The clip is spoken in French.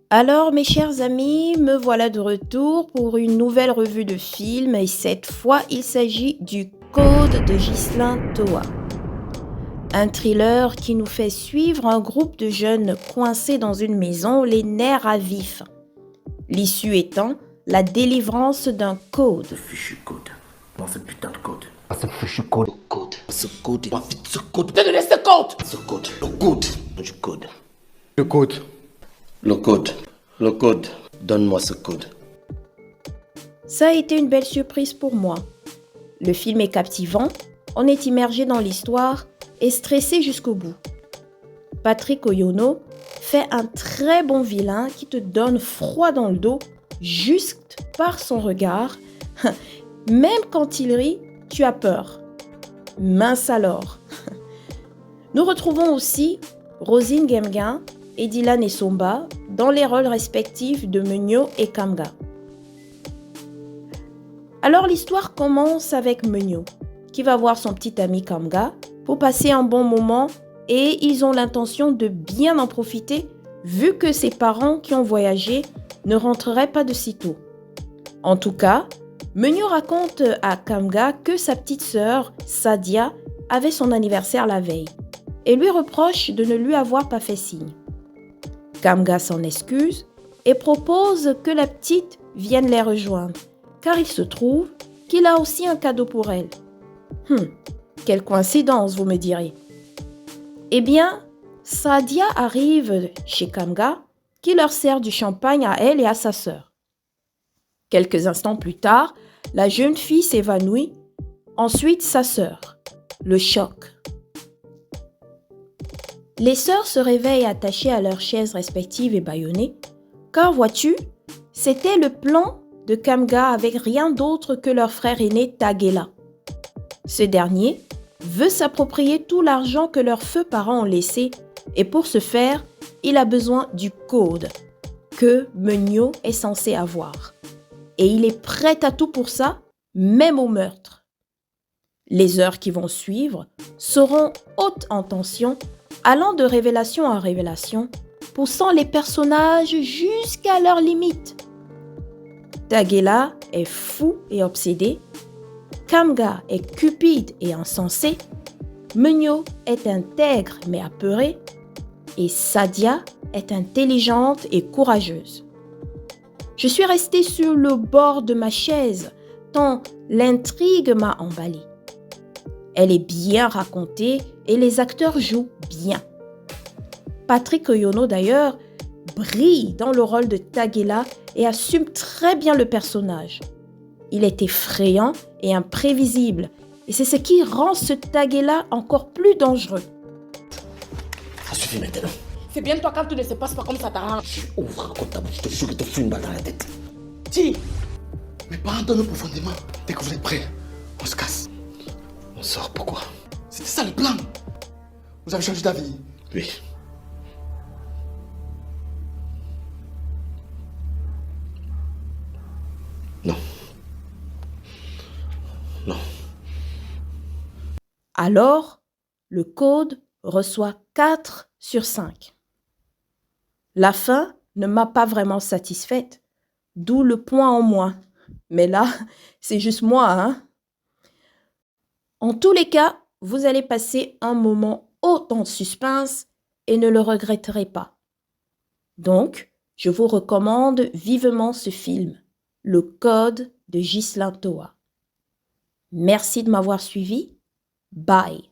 Alors, mes chers amis, me voilà de retour pour une nouvelle revue de film et cette fois, il s'agit du Code de Ghislain Toa. Un thriller qui nous fait suivre un groupe de jeunes coincés dans une maison, les nerfs à vif. L'issue étant la délivrance d'un code. Ce fichu code. Moi, ce putain de code. Ce fichu code. Code. Ce code. Moi, vite ce code. Donne-le ce code. Ce code. Le code. Du code. Le code. Le code. Le code. Donne-moi ce code. Ça a été une belle surprise pour moi. Le film est captivant, on est immergé dans l'histoire et stressé jusqu'au bout. Patrick Oyono fait un très bon vilain qui te donne froid dans le dos juste par son regard. Même quand il rit, tu as peur. Mince alors. Nous retrouvons aussi Rosine Gemguin et Dylan Essomba dans les rôles respectifs de Meugno et Kamga. Alors l'histoire commence avec Meugno, qui va voir son petit ami Kamga pour passer un bon moment et ils ont l'intention de bien en profiter vu que ses parents qui ont voyagé ne rentreraient pas de sitôt. En tout cas, Meugno raconte à Kamga que sa petite sœur, Sadia, avait son anniversaire la veille et lui reproche de ne lui avoir pas fait signe. Kamga s'en excuse et propose que la petite vienne les rejoindre, car il se trouve qu'il a aussi un cadeau pour elle. Quelle coïncidence, vous me direz. Eh bien, Sadia arrive chez Kamga, qui leur sert du champagne à elle et à sa sœur. Quelques instants plus tard, la jeune fille s'évanouit, ensuite sa sœur. Le choc. Les sœurs se réveillent attachées à leurs chaises respectives et bâillonnées, car vois-tu, c'était le plan de Kamga avec rien d'autre que leur frère aîné Tagela. Ce dernier veut s'approprier tout l'argent que leurs feux parents ont laissé et pour ce faire, il a besoin du code que Meugno est censé avoir. Et il est prêt à tout pour ça, même au meurtre. Les heures qui vont suivre seront hautes en tension, allant de révélation en révélation, poussant les personnages jusqu'à leurs limites. Tagela est fou et obsédé, Kamga est cupide et insensé, Meugno est intègre mais apeuré, et Sadia est intelligente et courageuse. Je suis restée sur le bord de ma chaise, tant l'intrigue m'a emballée. Elle est bien racontée et les acteurs jouent bien. Patrick Oyono d'ailleurs brille dans le rôle de Tagela et assume très bien le personnage. Il est effrayant et imprévisible, et c'est ce qui rend ce Tagela encore plus dangereux. Ça suffit maintenant. C'est bien toi quand tout ne se passe pas comme ça t'arrange. Ouvre encore ta bouche, je te jure que je te fous une balle dans la tête. Si, Mes parents donnent profondément. Dès que vous êtes prêts, on se casse. On sort, pourquoi? C'était ça le plan. Vous avez changé d'avis. Oui. Non. Non. Alors, le code reçoit 4 sur 5. La fin ne m'a pas vraiment satisfaite, d'où le point en moins. Mais là, c'est juste moi, hein. En tous les cas, vous allez passer un moment haut en suspense et ne le regretterez pas. Donc, je vous recommande vivement ce film, Le Code de Ghislain Toa. Merci de m'avoir suivi. Bye.